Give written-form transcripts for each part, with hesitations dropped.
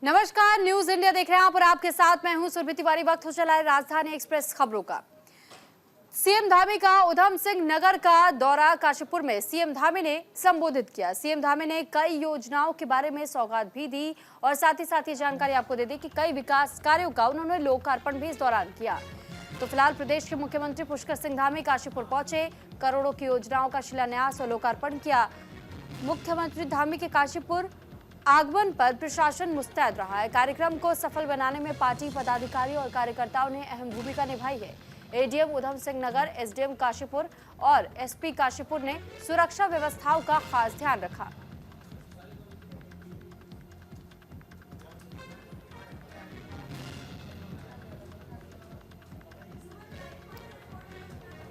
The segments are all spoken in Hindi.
नमस्कार, न्यूज इंडिया देख रहे हैं आप और आपके साथ मैं हूं सुरभि तिवारी। वक्त हो चला है राजधानी एक्सप्रेस खबरों का। सीएम धामी का उधम सिंह नगर का दौरा। काशीपुर में सीएम धामी ने संबोधित किया। सीएम धामी ने कई योजनाओं के बारे में सौगात भी दी और साथ ही जानकारी आपको दे दी कि कई विकास कार्यों का उन्होंने लोकार्पण भी इस दौरान किया। तो फिलहाल प्रदेश के मुख्यमंत्री पुष्कर सिंह धामी काशीपुर पहुंचे, करोड़ों की योजनाओं का शिलान्यास और लोकार्पण किया। मुख्यमंत्री धामी के काशीपुर आगमन पर प्रशासन मुस्तैद रहा है। कार्यक्रम को सफल बनाने में पार्टी पदाधिकारियों और कार्यकर्ताओं ने अहम भूमिका निभाई है। एडीएम उधम सिंह नगर, एसडीएम काशीपुर और एसपी काशीपुर ने सुरक्षा व्यवस्थाओं का खास ध्यान रखा।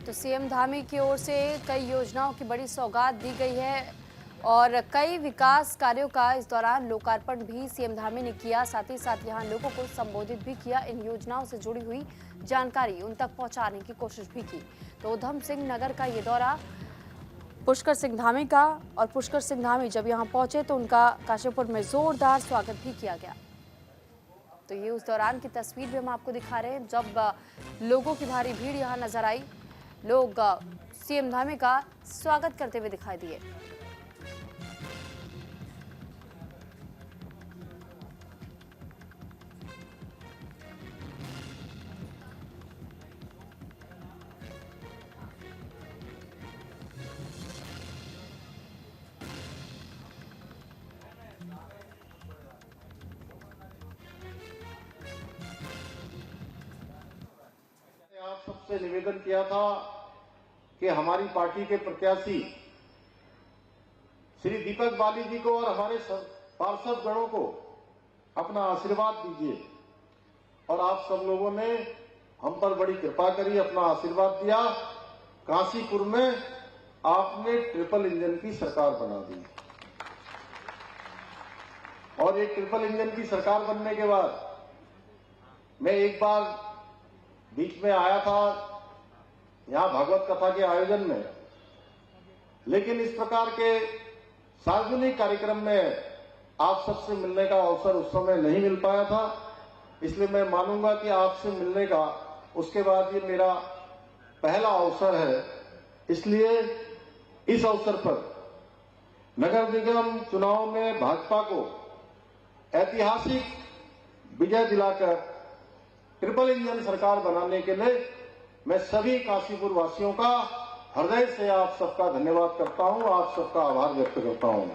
तो सीएम धामी की ओर से कई योजनाओं की बड़ी सौगात दी गई है और कई विकास कार्यों का इस दौरान लोकार्पण भी सीएम धामी ने किया। साथ ही यहां लोगों को संबोधित भी किया। इन योजनाओं से जुड़ी हुई जानकारी उन तक पहुंचाने की कोशिश भी की। तो उधम सिंह नगर का ये दौरा पुष्कर सिंह धामी का, और पुष्कर सिंह धामी जब यहां पहुंचे तो उनका काशीपुर में जोरदार स्वागत भी किया गया। तो ये उस दौरान की तस्वीर भी हम आपको दिखा रहे हैं जब लोगों की भारी भीड़ यहाँ नजर आई। लोग सीएम धामी का स्वागत करते हुए दिखाई दिए। आप सबसे निवेदन किया था कि हमारी पार्टी के प्रत्याशी श्री दीपक बाली जी को और हमारे पार्षद गणों को अपना आशीर्वाद दीजिए, और आप सब लोगों ने हम पर बड़ी कृपा करी, अपना आशीर्वाद दिया। काशीपुर में आपने ट्रिपल इंजन की सरकार बना दी, और एक ट्रिपल इंजन की सरकार बनने के बाद मैं एक बार बीच में आया था यहां भागवत कथा के आयोजन में, लेकिन इस प्रकार के सार्वजनिक कार्यक्रम में आप सबसे मिलने का अवसर उस समय नहीं मिल पाया था। इसलिए मैं मानूंगा कि आपसे मिलने का उसके बाद ये मेरा पहला अवसर है। इसलिए इस अवसर पर नगर निगम चुनाव में भाजपा को ऐतिहासिक विजय दिलाकर ट्रिपल इंजन सरकार बनाने के लिए मैं सभी काशीपुर वासियों का हृदय से आप सबका धन्यवाद करता हूं, आप सबका आभार व्यक्त करता हूं।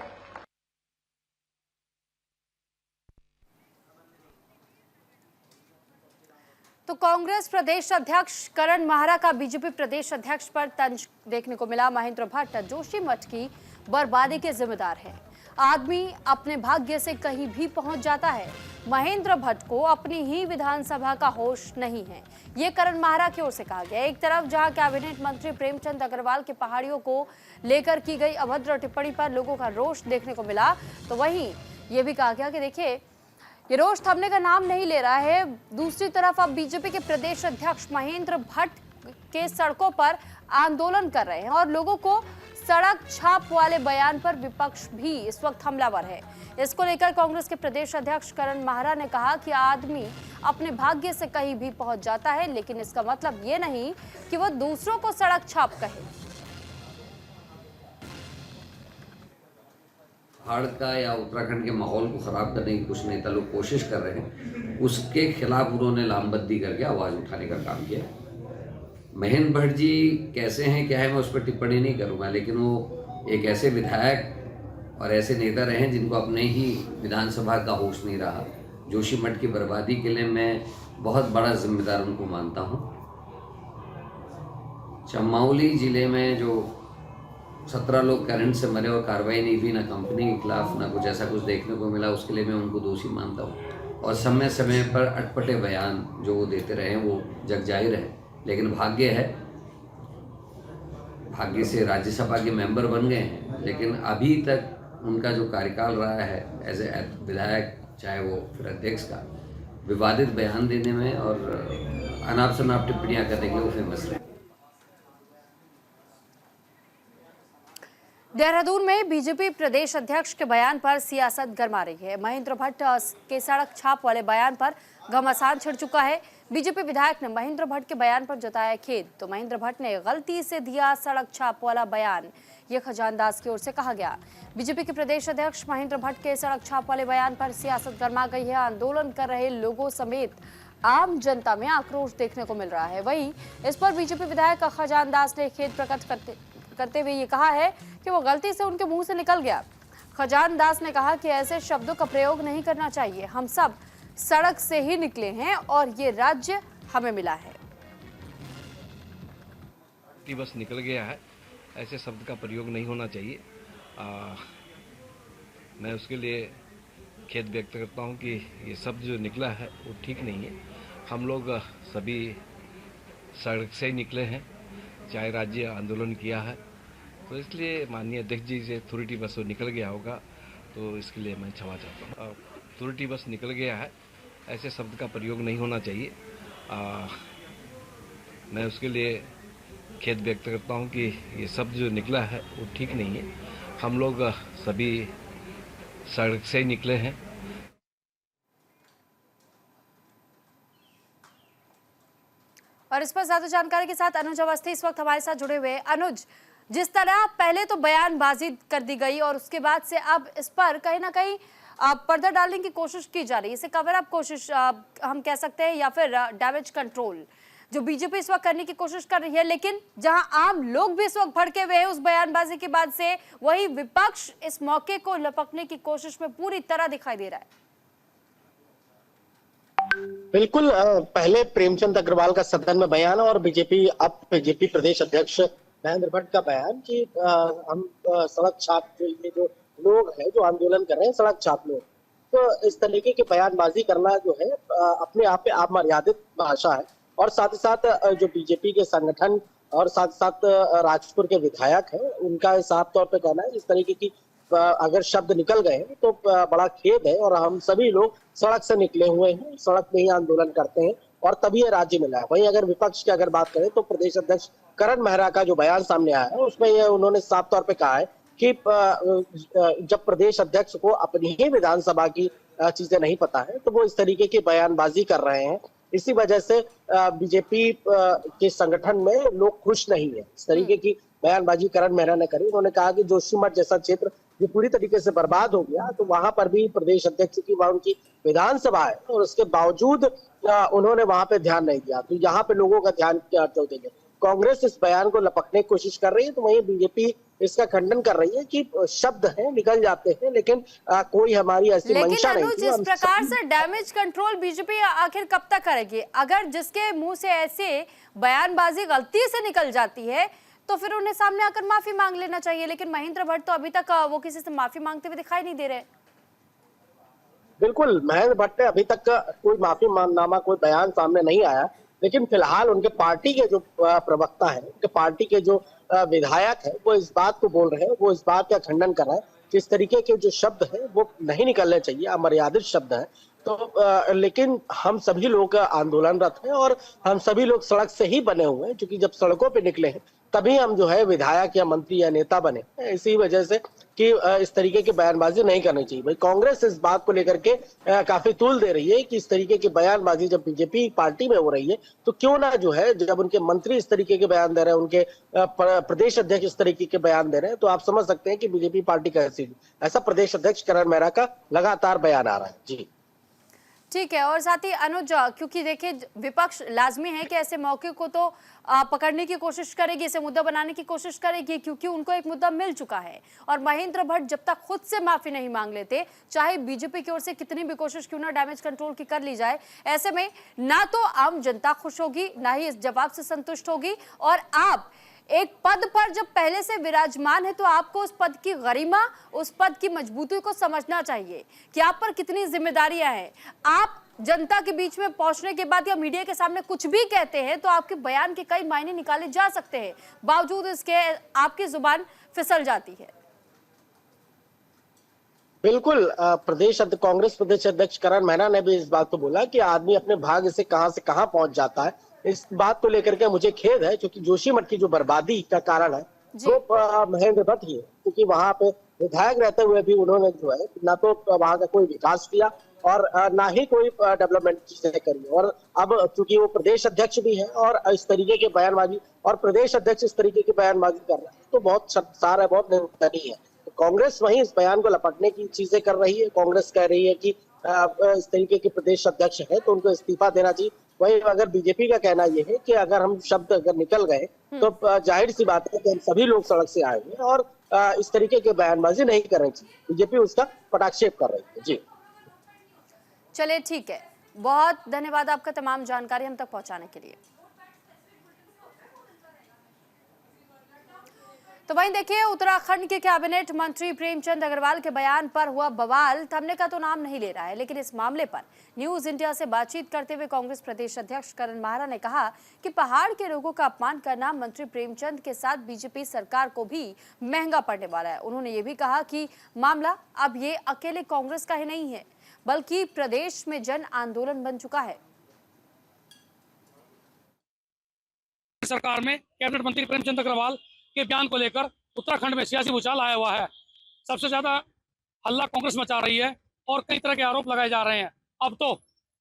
तो कांग्रेस प्रदेश अध्यक्ष करण माहरा का बीजेपी प्रदेश अध्यक्ष पर तंज देखने को मिला। महेंद्र भट्ट जोशीमठ की बर्बादी के जिम्मेदार है। आदमी अपने भाग्य से कहीं भी पहुंच जाता है। महेंद्र भट्ट को अपनी ही विधानसभा का होश नहीं है, ये करण माहरा की ओर से कहा गया। एक तरफ जहां कैबिनेट मंत्री प्रेमचंद अग्रवाल के पहाड़ियों को लेकर की गई अभद्र टिप्पणी पर लोगों का रोष देखने को मिला, तो वहीं ये भी कहा गया कि देखिए ये रोष थमने का नाम नहीं ले रहा है। दूसरी तरफ अब बीजेपी के प्रदेश अध्यक्ष महेंद्र भट्ट के सड़कों पर आंदोलन कर रहे हैं और लोगों को सड़क छाप वाले बयान पर विपक्ष भी इस वक्त हमलावर है। इसको लेकर कांग्रेस के प्रदेश अध्यक्ष करण माहरा ने कहा कि आदमी अपने भाग्य से कहीं भी पहुंच जाता है, लेकिन इसका मतलब ये नहीं कि वो दूसरों को सड़क छाप कहे। पहाड़ का या उत्तराखंड के माहौल को खराब करने की कुछ नेता लोग कोशिश कर रहे हैं, उसके खिलाफ उन्होंने लामबंदी करके आवाज उठाने का काम किया। महेंद्र भट्ट जी कैसे हैं क्या है मैं उस पर टिप्पणी नहीं करूँगा, लेकिन वो एक ऐसे विधायक और ऐसे नेता रहे हैं जिनको अपने ही विधानसभा का होश नहीं रहा। जोशीमठ की बर्बादी के लिए मैं बहुत बड़ा जिम्मेदार उनको मानता हूँ। चमोली जिले में जो 17 लोग करंट से मरे और कार्रवाई नहीं हुई, ना कंपनी के खिलाफ ना कुछ ऐसा कुछ देखने को मिला, उसके लिए मैं उनको दोषी मानता हूँ। और समय समय पर अटपटे बयान जो वो देते रहे वो जग जाहिर है, लेकिन भाग्य है, भाग्य से राज्यसभा के मेंबर बन गए हैं, लेकिन अभी तक उनका जो कार्यकाल रहा है एज ए विधायक, चाहे वो फिर अध्यक्ष का, विवादित बयान देने में और अनाप शनाप टिप्पणियां करने के लिए वो फेमस रहे। देहरादून में बीजेपी प्रदेश अध्यक्ष के बयान पर सियासत गर्मा रही है। महेंद्र भट्ट के सड़क छाप वाले बयान पर घमासान छिड़ चुका है। बीजेपी विधायक ने महेंद्र भट्ट के बयान पर जताया खेद, तो महेंद्र भट्ट ने गलती से दिया सड़क छाप वाला बयान, ये खजान दास की ओर से कहा गया। बीजेपी के प्रदेश अध्यक्ष महेंद्र भट्ट के सड़क छाप वाले बयान पर सियासत गर्मा गई है। आंदोलन कर रहे लोगों समेत आम जनता में आक्रोश देखने को मिल रहा है। वहीं इस पर बीजेपी विधायक खजान दास ने खेद प्रकट करते हुए ये कहा है कि वो गलती से उनके मुंह से निकल गया। खजान दास ने कहा कि ऐसे शब्दों का प्रयोग नहीं करना चाहिए। हम सब सड़क से ही निकले हैं और ये राज्य हमें मिला है। बस निकल गया है, ऐसे शब्द का प्रयोग नहीं होना चाहिए। मैं उसके लिए खेद व्यक्त करता हूं कि ये शब्द जो निकला है वो ठीक नहीं है। हम लोग सभी सड़क से ही निकले हैं, चाहे राज्य आंदोलन किया है, तो इसलिए माननीय अध्यक्ष जी से अथॉरिटी बस वो निकल गया होगा, तो इसके लिए मैं क्षमा चाहता हूँ। अथॉरिटी बस निकल गया है, ऐसे शब्द का प्रयोग नहीं होना चाहिए। मैं उसके लिए खेद व्यक्त करता हूँ कि ये शब्द जो निकला है वो ठीक नहीं है। हम लोग सभी सड़क से ही निकले हैं। और इस पर ज्यादा जानकारी के साथ अनुज अवस्थी इस वक्त हमारे साथ जुड़े हुए हैं। अनुज, जिस तरह पहले तो बयानबाजी कर दी गई और उसके बाद से अब इस पर कहीं ना कहीं पर्दा डालने की कोशिश की जा रही है, इसे कवर अप कोशिश हम कह सकते हैं या फिर डैमेज कंट्रोल जो बीजेपी इस वक्त करने की कोशिश कर रही है, लेकिन जहां आम लोग भी इस वक्त भड़के हुए हैं उस बयानबाजी के बाद से, वही विपक्ष इस मौके को लपकने की कोशिश में पूरी तरह दिखाई दे रहा है। बिल्कुल, पहले प्रेमचंद अग्रवाल का सदन में बयान और अब बीजेपी प्रदेश अध्यक्ष महेंद्र भट्ट का बयान कि हम सड़क छाप ये जो लोग हैं जो आंदोलन कर रहे हैं सड़क छाप लोग, तो इस तरीके की बयानबाजी करना जो है अपने आप पे अमर्यादित भाषा है। और साथ ही साथ जो बीजेपी के संगठन और साथ साथ राजपुर के विधायक हैं उनका साफ तौर पे कहना है इस तरीके की अगर शब्द निकल गए तो बड़ा खेद है। और हम सभी लोग सड़क से निकले हुए हैं, सड़क में ही आंदोलन करते हैं और तभी ये राज्य मिला है। वहीं अगर विपक्ष की अगर बात करें तो प्रदेश अध्यक्ष करण मेहरा का जो बयान सामने आया है उसमें ये उन्होंने साफ तौर पे कहा है कि जब प्रदेश अध्यक्ष को अपनी ही विधानसभा की चीजें नहीं पता है तो वो इस तरीके की बयानबाजी कर रहे हैं। इसी वजह से बीजेपी के संगठन में लोग खुश नहीं है। इस तरीके की बयानबाजी करण मेहरा ने करी। उन्होंने कहा कि जोशीमठ जैसा क्षेत्र जो पूरी तरीके से बर्बाद हो गया, तो वहां पर भी प्रदेश अध्यक्ष की वहां उनकी विधानसभा है और उसके बावजूद उन्होंने वहां पे ध्यान नहीं दिया, तो यहाँ पे लोगों का ध्यान क्या देंगे। कांग्रेस इस बयान को लपकने की कोशिश कर रही है, तो वहीं बीजेपी इसका खंडन कर रही है कि शब्द हैं निकल जाते हैं, लेकिन कोई हमारी ऐसी मंशा नहीं थी। जिस प्रकार से डैमेज कंट्रोल बीजेपी आखिर कब तक करेगी? अगर जिसके मुंह से ऐसे बयानबाजी गलती से निकल जाती है तो फिर उन्हें सामने आकर माफी मांग लेना चाहिए, लेकिन महेंद्र भट्ट तो अभी तक वो किसी से माफी मांगते हुए दिखाई नहीं दे रहे। बिल्कुल, महेंद्र भट्ट ने अभी तक कोई माफी मांगनामा कोई बयान सामने नहीं आया, लेकिन फिलहाल उनके पार्टी के जो प्रवक्ता है, उनके पार्टी के जो विधायक है, वो इस बात को बोल रहे हैं, वो इस बात का खंडन कर रहे हैं कि इस तरीके के जो शब्द हैं वो नहीं निकलने चाहिए, अमर्यादित शब्द हैं। तो लेकिन हम सभी लोग आंदोलनरत हैं और हम सभी लोग सड़क से ही बने हुए हैं, क्योंकि जब सड़कों पे निकले हैं तभी हम जो है विधायक या मंत्री या नेता बने। इसी वजह से कि इस तरीके की बयानबाजी नहीं करनी चाहिए। भाई कांग्रेस इस बात को लेकर के काफी तूल दे रही है कि इस तरीके की बयानबाजी जब बीजेपी पार्टी में हो रही है तो क्यों ना जो है जब उनके मंत्री इस तरीके के बयान दे रहे हैं, उनके प्रदेश अध्यक्ष इस तरीके के बयान दे रहे हैं, तो आप समझ सकते हैं कि बीजेपी पार्टी कैसी। ऐसा प्रदेश अध्यक्ष करण मेहरा का लगातार बयान आ रहा है। जी ठीक है। और साथ ही अनुज, क्योंकि देखिए विपक्ष लाजमी है कि ऐसे मौके को तो पकड़ने की कोशिश करेगी, इसे मुद्दा बनाने की कोशिश करेगी, क्योंकि उनको एक मुद्दा मिल चुका है। और महेंद्र भट्ट जब तक खुद से माफी नहीं मांग लेते, चाहे बीजेपी की ओर से कितनी भी कोशिश क्यों ना डैमेज कंट्रोल की कर ली जाए, ऐसे में ना तो आम जनता खुश होगी, ना ही इस जवाब से संतुष्ट होगी। और आप एक पद पर जब पहले से विराजमान है तो आपको उस पद की गरिमा, उस पद की मजबूती को समझना चाहिए कि आप पर कितनी जिम्मेदारियां हैं। आप जनता के बीच में पहुंचने के बाद या मीडिया के सामने कुछ भी कहते हैं तो आपके बयान के कई मायने निकाले जा सकते हैं, बावजूद इसके आपकी जुबान फिसल जाती है। बिल्कुल, कांग्रेस प्रदेश अध्यक्ष करण मेहरा ने भी इस बात को बोला कि आदमी अपने भाग्य से कहां पहुंच जाता है। इस बात को लेकर के मुझे खेद है, क्योंकि जोशीमठ की जो बर्बादी का कारण है वो महेंद्र भट्ट ही है। क्योंकि वहां पे विधायक रहते हुए भी उन्होंने जो है ना तो वहां का कोई विकास किया और ना ही कोई डेवलपमेंट चीजें करी। और अब चूंकि वो प्रदेश अध्यक्ष भी है और इस तरीके के बयानबाजी और प्रदेश अध्यक्ष इस तरीके की बयानबाजी कर रहे हैं तो बहुत शर्मसार है, बहुत निंदनीय है। तो कांग्रेस वहीं इस बयान को लपटने की चीजें कर रही है। कांग्रेस कह रही है कि इस तरीके के प्रदेश अध्यक्ष है तो उनको इस्तीफा देना चाहिए। वही अगर बीजेपी का कहना यह है कि अगर हम शब्द अगर निकल गए तो जाहिर सी बात है कि हम सभी लोग सड़क से आएंगे और इस तरीके के बयानबाजी नहीं करनी चाहिए। बीजेपी उसका पटाक्षेप कर रही है। जी चलिए ठीक है, बहुत धन्यवाद आपका तमाम जानकारी हम तक पहुंचाने के लिए। तो वहीं देखिए, उत्तराखंड के कैबिनेट मंत्री प्रेमचंद अग्रवाल के बयान पर हुआ बवाल थमने का तो नाम नहीं ले रहा है, लेकिन इस मामले पर न्यूज इंडिया से बातचीत करते हुए कांग्रेस प्रदेश अध्यक्ष करण माहरा ने कहा कि पहाड़ के लोगों का अपमान करना मंत्री प्रेमचंद के साथ बीजेपी सरकार को भी महंगा पड़ने वाला है। उन्होंने ये भी कहा कि मामला अब ये अकेले कांग्रेस का ही नहीं है, बल्कि प्रदेश में जन आंदोलन बन चुका है। सरकार में कैबिनेट मंत्री प्रेमचंद अग्रवाल के बयान को लेकर उत्तराखंड में सियासी भूचाल आया हुआ है। सबसे ज्यादा हल्ला कांग्रेस मचा रही है और कई तरह के आरोप लगाए जा रहे हैं। अब तो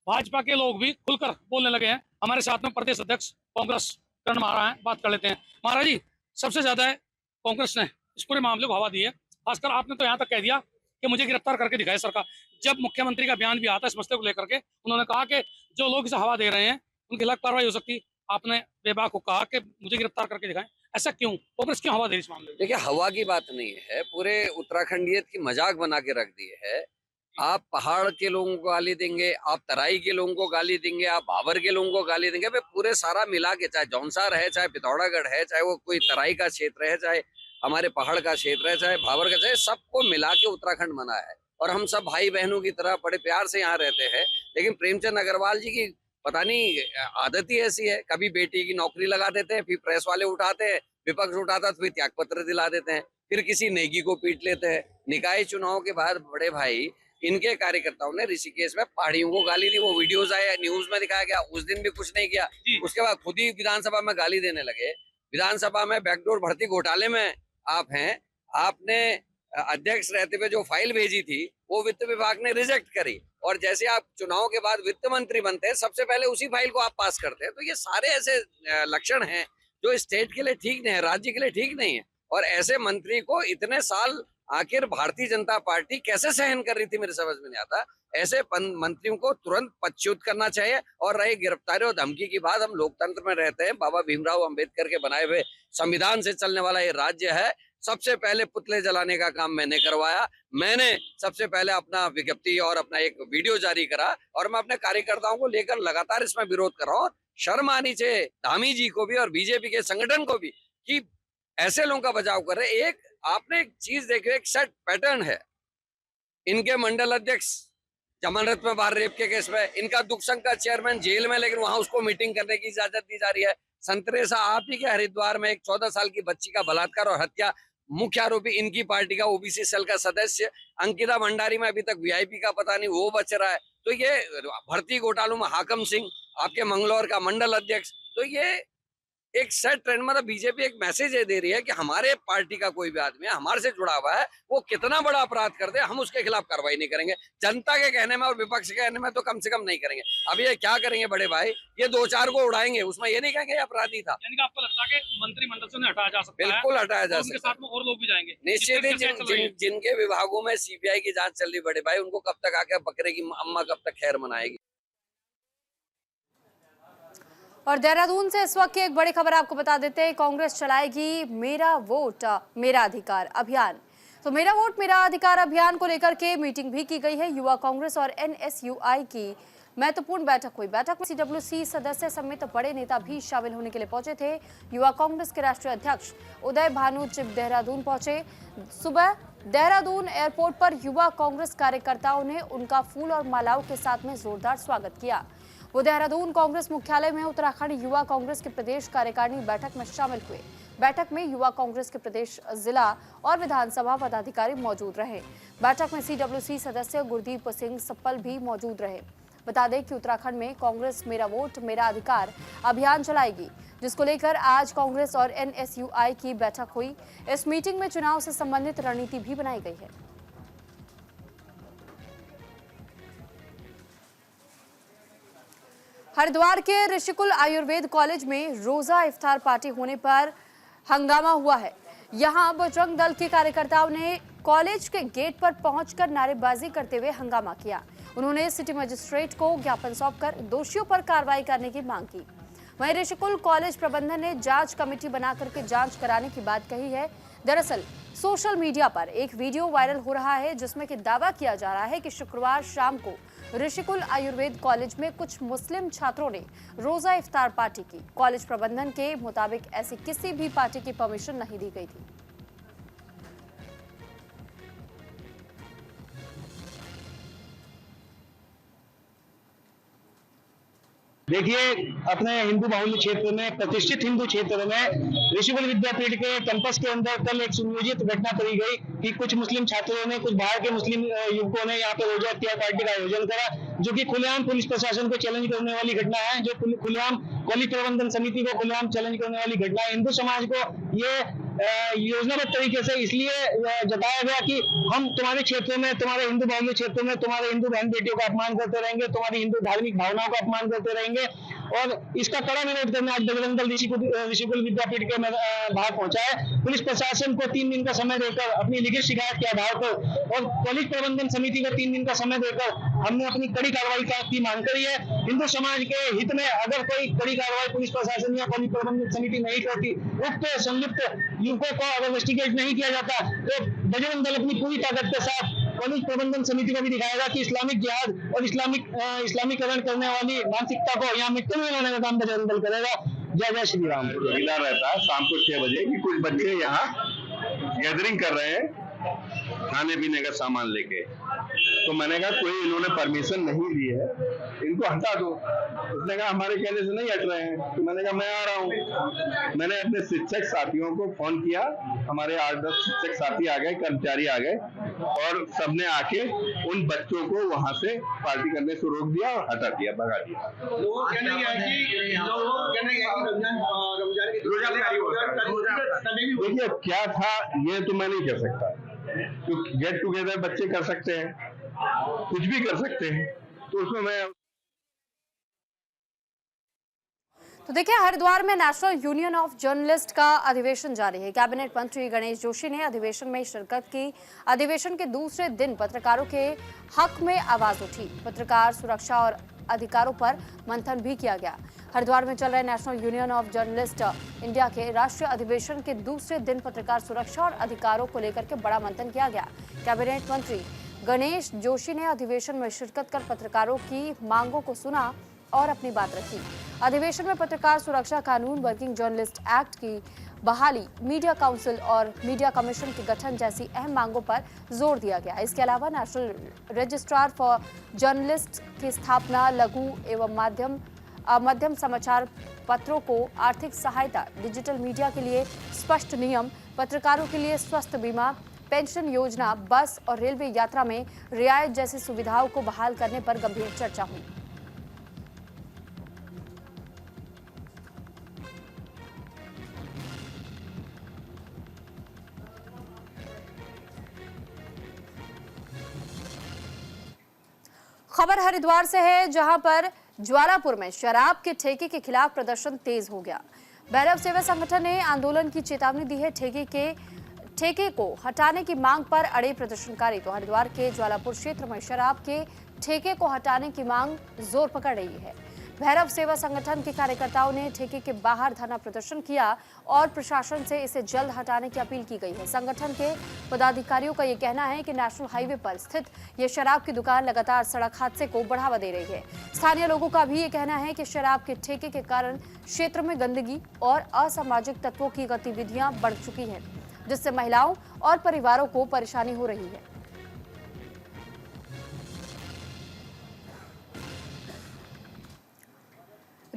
भाजपा के लोग भी खुलकर बोलने लगे हैं। हमारे साथ में प्रदेश अध्यक्ष कांग्रेस करण माहरा हैं, बात कर लेते हैं। महाराज जी, सबसे ज्यादा कांग्रेस ने इस पूरे मामले को हवा दी है। खासकर आपने तो यहाँ तक कह दिया कि मुझे गिरफ्तार करके दिखाए सरकार। जब मुख्यमंत्री का बयान भी आता इस मसले को लेकर के, उन्होंने कहा कि जो लोग इसे हवा दे रहे हैं उनके खिलाफ कार्रवाई हो सकती। आपने बेबाक को कहा कि मुझे गिरफ्तार करके दिखाएं। ऐसा क्यों? कांग्रेस क्यों हवा दे रही इस मामले में? देखिए, हवा की बात नहीं है, पूरे उत्तराखंडियत की मजाक बना के रख दी है। आप पहाड़ के लोगों को गाली देंगे, आप तराई के लोगों को गाली देंगे, आप भावर के लोगों को गाली देंगे। भाई पूरे सारा मिला के, चाहे जौनसार है, चाहे पिथौरागढ़ है, चाहे वो कोई तराई का क्षेत्र है, चाहे हमारे पहाड़ का क्षेत्र है, चाहे भावर का, चाहे सबको मिला के उत्तराखंड बना है। और हम सब भाई बहनों की तरह बड़े प्यार से यहाँ रहते हैं। लेकिन प्रेमचंद अग्रवाल जी की पता नहीं आदत ही ऐसी है, कभी बेटी की नौकरी लगा देते हैं, फिर प्रेस वाले उठाते हैं, विपक्ष उठाता तो फिर त्याग पत्र दिला देते हैं, फिर किसी नेगी को पीट लेते हैं। निकाय चुनाव के बाद बड़े भाई इनके कार्यकर्ताओं ने ऋषिकेश में पहाड़ियों को गाली दी। वो वीडियोस आए, न्यूज में दिखाया गया। उस दिन भी कुछ नहीं किया, उसके बाद खुद ही विधानसभा में गाली देने लगे। विधानसभा में बैकडोर भर्ती घोटाले में आप हैं। आपने अध्यक्ष रहते हुए जो फाइल भेजी थी वो वित्त विभाग ने रिजेक्ट करी, और जैसे आप चुनाव के बाद वित्त मंत्री बनते हैं सबसे पहले उसी फाइल को आप पास करते हैं। तो ये सारे ऐसे लक्षण हैं जो स्टेट के लिए ठीक नहीं है, राज्य के लिए ठीक नहीं है। और ऐसे मंत्री को इतने साल आखिर भारतीय जनता पार्टी कैसे सहन कर रही थी, मेरे समझ में नहीं आता। ऐसे मंत्रियों को तुरंत पदच्युत करना चाहिए। और रही गिरफ्तारी और धमकी की बात, हम लोकतंत्र में रहते हैं। बाबा भीमराव अंबेडकर के बनाए हुए संविधान से चलने वाला ये राज्य है। सबसे पहले पुतले जलाने का काम मैंने करवाया। मैंने सबसे पहले अपना विज्ञप्ति और अपना एक वीडियो जारी करा, और मैं अपने कार्यकर्ताओं को लेकर लगातार इसमें विरोध कर रहा हूँ। शर्म आनी चाहिए धामी जी को भी और बीजेपी के संगठन को भी कि ऐसे लोगों का बचाव कर रहे। एक आपने एक चीज देखी, एक सेट पैटर्न है। इनके मंडल अध्यक्ष जमानत में बाहर रेप के केस में, इनका दुख संघ का चेयरमैन जेल में, लेकिन वहां उसको मीटिंग करने की इजाजत दी जा रही है। संतरेसा आप ही के हरिद्वार में एक 14 साल की बच्ची का बलात्कार और हत्या, मुख्य आरोपी इनकी पार्टी का ओबीसी सेल का सदस्य। अंकिता भंडारी में अभी तक वीआईपी का पता नहीं वो बच रहा है। तो ये भर्ती घोटालों में हाकम सिंह आपके मंगलौर का मंडल अध्यक्ष। तो ये एक सेट ट्रेंड, मतलब बीजेपी एक मैसेज ये दे रही है कि हमारे पार्टी का कोई भी आदमी हमारे से जुड़ा हुआ है, वो कितना बड़ा अपराध कर दे हम उसके खिलाफ कार्रवाई नहीं करेंगे। जनता के कहने में और विपक्ष के कहने में तो कम से कम नहीं करेंगे। अब ये क्या करेंगे बड़े भाई, ये 2-4 को उड़ाएंगे, उसमें ये नहीं कहेंगे अपराधी था। यानी कि आपको लगता है कि मंत्रिमंडल से हटाया जा सकता है? बिल्कुल हटाया जा उनके सकता है। साथ में और लोग भी जाएंगे निश्चित ही जिनके विभागों में सीबीआई की जांच चल रही बड़े भाई, उनको कब तक आके बकरे की अम्मा कब तक खैर मनाएगी। और देहरादून से इस वक्त की एक बड़ी खबर आपको बता देते हैं, कांग्रेस चलाएगी मेरा वोट मेरा अधिकार अभियान। तो मेरा वोट मेरा अधिकार अभियान को लेकर के मीटिंग भी की गई है। युवा कांग्रेस और एनएसयूआई की महत्वपूर्ण बैठक हुई। बैठक में सीडब्ल्यूसी सदस्य समेत बड़े नेता भी शामिल होने के लिए पहुंचे थे। युवा कांग्रेस के राष्ट्रीय अध्यक्ष उदय भानु चिब देहरादून पहुंचे। सुबह देहरादून एयरपोर्ट पर युवा कांग्रेस कार्यकर्ताओं ने उनका फूल और मालाओं के साथ में जोरदार स्वागत किया। वो देहरादून कांग्रेस मुख्यालय में उत्तराखंड युवा कांग्रेस के प्रदेश कार्यकारिणी बैठक में शामिल हुए। बैठक में युवा कांग्रेस के प्रदेश, जिला और विधानसभा पदाधिकारी मौजूद रहे। बैठक में सीडब्ल्यूसी सदस्य गुरदीप सिंह सप्पल भी मौजूद रहे। बता दें कि उत्तराखंड में कांग्रेस मेरा वोट मेरा अधिकार अभियान चलाएगी, जिसको लेकर आज कांग्रेस और NSUI की बैठक हुई। इस मीटिंग में चुनाव से संबंधित रणनीति भी बनाई गई है। हरिद्वार के ऋषिकुल आयुर्वेद कॉलेज में रोजा इफ्तार पार्टी होने पर हंगामा हुआ है। यहां बजरंग दल के कार्यकर्ताओं ने कॉलेज के गेट पर पहुंचकर नारेबाजी करते हुए हंगामा किया। उन्होंने सिटी मजिस्ट्रेट को ज्ञापन सौंपकर दोषियों पर कार्रवाई करने की मांग की। वहीं ऋषिकुल कॉलेज प्रबंधन ने जांच कमेटी बनाकर के जांच कराने की बात कही है। दरअसल सोशल मीडिया पर एक वीडियो वायरल हो रहा है जिसमें कि दावा किया जा रहा है कि शुक्रवार शाम को ऋषिकुल आयुर्वेद कॉलेज में कुछ मुस्लिम छात्रों ने रोजा इफ्तार पार्टी की। कॉलेज प्रबंधन के मुताबिक ऐसी किसी भी पार्टी की परमिशन नहीं दी गई थी। देखिए, अपने हिंदू बाहुल्य क्षेत्र में, प्रतिष्ठित हिंदू क्षेत्र में ऋषिकुल विद्यापीठ के कैंपस के अंदर कल एक सुनियोजित घटना करी गई कि कुछ मुस्लिम छात्रों ने, कुछ बाहर के मुस्लिम युवकों ने यहाँ पे रोजा इफ्तार पार्टी का आयोजन करा, जो कि खुलेआम पुलिस प्रशासन को चैलेंज करने वाली घटना है, जो खुलेआम कॉलेज प्रबंधन समिति को खुलेआम चैलेंज करने वाली घटना है। हिंदू समाज को ये योजनाबद्ध तरीके से इसलिए जताया गया कि हम तुम्हारे क्षेत्र में, तुम्हारे हिंदू बाहुल्य क्षेत्र में तुम्हारे हिंदू बहन बेटियों का अपमान करते रहेंगे, तुम्हारी हिंदू धार्मिक भावनाओं का अपमान करते रहेंगे। और इसका कड़ा विरोध करने आज बजरंग दल ऋषिकुल विद्यापीठ के बाहर पहुंचा है। पुलिस प्रशासन को 3 दिन का समय देकर अपनी लिखित शिकायत के आधार पर और कॉलेज प्रबंधन समिति को 3 दिन का समय देकर हमने अपनी कड़ी कार्रवाई की मांग करी है। हिंदू समाज के हित में अगर कोई कड़ी कार्रवाई पुलिस प्रशासन या कॉलेज प्रबंधन समिति नहीं करती, उक्त संलिप्त युवकों को अगर इन्वेस्टिगेट नहीं किया जाता, तो बजरंग दल अपनी पूरी ताकत के साथ कॉलेज प्रबंधन समिति को भी दिखाएगा कि इस्लामिक जिहाद और इस्लामीकरण करने वाली मानसिकता को यहाँ मिट्टी में लाने का काम बजरंग दल करेगा। जय जय श्री राम। मिला रहता है शाम को 6 बजे कि कुछ बच्चे यहाँ गैदरिंग कर रहे हैं खाने पीने का सामान लेके, तो मैंने कहा कोई इन्होंने परमिशन नहीं दी है, इनको हटा दो। उसने कहा हमारे कहने से नहीं हट रहे हैं। तो मैंने कहा मैं आ रहा हूँ। मैंने अपने शिक्षक साथियों को फोन किया, हमारे 8-10 शिक्षक साथी आ गए, कर्मचारी आ गए और सबने आके उन बच्चों को वहां से पार्टी करने से रोक दिया और हटा दिया, भगा दिया। देखिए क्या था ये तो मैं नहीं कह सकता, तो गेट टुगेदर बच्चे कर सकते हैं, कुछ भी कर सकते हैं, तो उसमें मैं। तो देखिए, हरिद्वार में नेशनल यूनियन ऑफ जर्नलिस्ट का अधिवेशन जारी है। कैबिनेट मंत्री गणेश जोशी ने अधिवेशन में शिरकत की। अधिवेशन के दूसरे दिन पत्रकारों के हक में आवाज उठी। पत्रकार सुरक्षा और अधिकारों पर मंथन भी किया गया। हरिद्वार में चल रहे national union of journalist India के राष्ट्रीय अधिवेशन के दूसरे दिन पत्रकार सुरक्षा और अधिकारों को लेकर के बड़ा मंथन किया गया। कैबिनेट मंत्री गणेश जोशी ने अधिवेशन में शिरकत कर पत्रकारों की मांगों को सुना और अपनी बात रखी। अधिवेशन में पत्रकार सुरक्षा कानून, वर्किंग जर्नलिस्ट एक्ट की बहाली, मीडिया काउंसिल और मीडिया कमीशन के गठन जैसी अहम मांगों पर जोर दिया गया। इसके अलावा नेशनल रजिस्ट्रार फॉर जर्नलिस्ट की स्थापना, लघु एवं मध्यम समाचार पत्रों को आर्थिक सहायता, डिजिटल मीडिया के लिए स्पष्ट नियम, पत्रकारों के लिए स्वास्थ्य बीमा, पेंशन योजना, बस और रेलवे यात्रा में रियायत जैसी सुविधाओं को बहाल करने पर गंभीर चर्चा हुई। खबर हरिद्वार से है, जहां पर ज्वालापुर में शराब के ठेके के खिलाफ प्रदर्शन तेज हो गया। भैरव सेवा संगठन ने आंदोलन की चेतावनी दी है। ठेके को हटाने की मांग पर अड़े प्रदर्शनकारी। तो हरिद्वार के ज्वालापुर क्षेत्र में शराब के ठेके को हटाने की मांग जोर पकड़ रही है। भैरव सेवा संगठन के कार्यकर्ताओं ने ठेके के बाहर धरना प्रदर्शन किया और प्रशासन से इसे जल्द हटाने की अपील की गई है। संगठन के पदाधिकारियों का ये कहना है कि नेशनल हाईवे पर स्थित ये शराब की दुकान लगातार सड़क हादसे को बढ़ावा दे रही है। स्थानीय लोगों का भी ये कहना है कि शराब के ठेके के कारण क्षेत्र में गंदगी और असामाजिक तत्वों की गतिविधियां बढ़ चुकी हैं, जिससे महिलाओं और परिवारों को परेशानी हो रही है।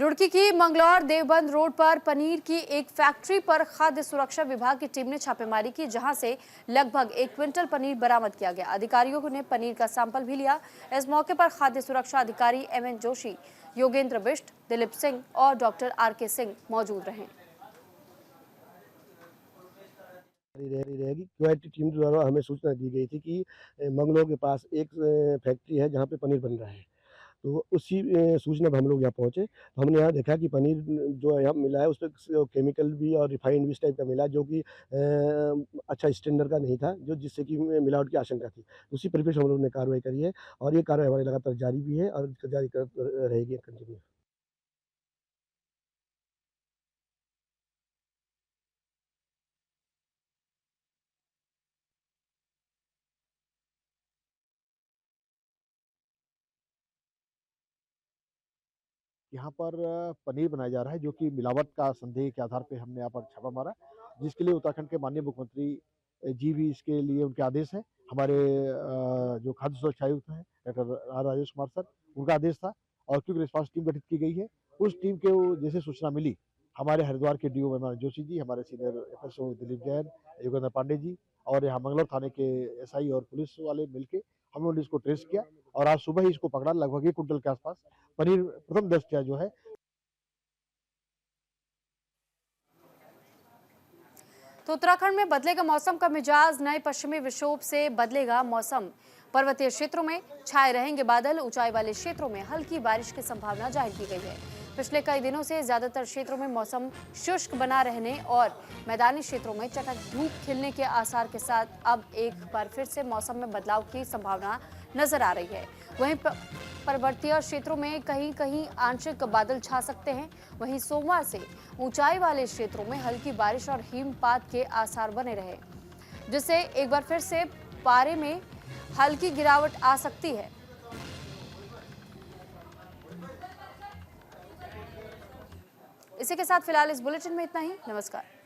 रुड़की की मंगलौर देवबंद रोड पर पनीर की एक फैक्ट्री पर खाद्य सुरक्षा विभाग की टीम ने छापेमारी की, जहां से लगभग 1 क्विंटल पनीर बरामद किया गया। अधिकारियों ने पनीर का सैंपल भी लिया। इस मौके पर खाद्य सुरक्षा अधिकारी एमएन जोशी, योगेंद्र बिष्ट, दिलीप सिंह और डॉक्टर आरके सिंह मौजूद रहे। रहेगी। क्वालिटी टीम द्वारा हमें सूचना दी गई थी कि मंगलौर के पास एक फैक्ट्री है जहाँ पे पनीर बन रहा है। तो उसी सूचना पर हम लोग यहाँ पहुँचे, तो हमने यहाँ देखा कि पनीर जो यहाँ मिला है उस पर केमिकल भी और रिफाइंड भी इस टाइप का मिला, जो कि अच्छा स्टैंडर्ड का नहीं था, जो जिससे कि मिलावट की आशंका थी। उसी परिप्रेक्ष्य हम लोगों ने कार्रवाई करी है और ये कार्रवाई हमारी लगातार जारी भी है और जारी रहेगी कंटिन्यू। यहाँ पर पनीर बनाया जा रहा है, जो कि मिलावट का संदेह के आधार पे हमने यहाँ पर छापा मारा, जिसके लिए उत्तराखंड के माननीय मुख्यमंत्री जी भी इसके लिए उनके आदेश है। हमारे जो खाद्य सुरक्षा आयुक्त हैं doctor R Rajesh Kumar sir, उनका आदेश था और क्विक रिस्पांस टीम गठित की गई है। उस टीम के जैसे सूचना मिली, हमारे हरिद्वार के डीओ एमएन जोशी जी, हमारे सीनियर एसओ दिलीप जैन, योगेंद्र पांडे जी और यहाँ मंगलौर थाने के एसआई और पुलिस वाले मिलके हम लोगों ने इसको ट्रेस किया और आज सुबह ही इसको पकड़ा। लगभग 1 कुंटल के आसपास पनीर प्रथम दृष्टया जो है। तो उत्तराखंड में बदलेगा मौसम का मिजाज, नए पश्चिमी विक्षोभ से बदलेगा मौसम। पर्वतीय क्षेत्रों में छाए रहेंगे बादल, ऊंचाई वाले क्षेत्रों में हल्की बारिश की संभावना जाहिर की गई है। पिछले कई दिनों से ज्यादातर क्षेत्रों में मौसम शुष्क बना रहने और मैदानी क्षेत्रों में चटक धूप खिलने के आसार के साथ अब एक बार फिर से मौसम में बदलाव की संभावना नजर आ रही है। वहीं पर्वतीय क्षेत्रों में कहीं कहीं आंशिक बादल छा सकते हैं। वहीं सोमवार से ऊंचाई वाले क्षेत्रों में हल्की बारिश और हिमपात के आसार बने रहे, जिससे एक बार फिर से पारे में हल्की गिरावट आ सकती है। इसी के साथ फिलहाल इस बुलेटिन में इतना ही। नमस्कार।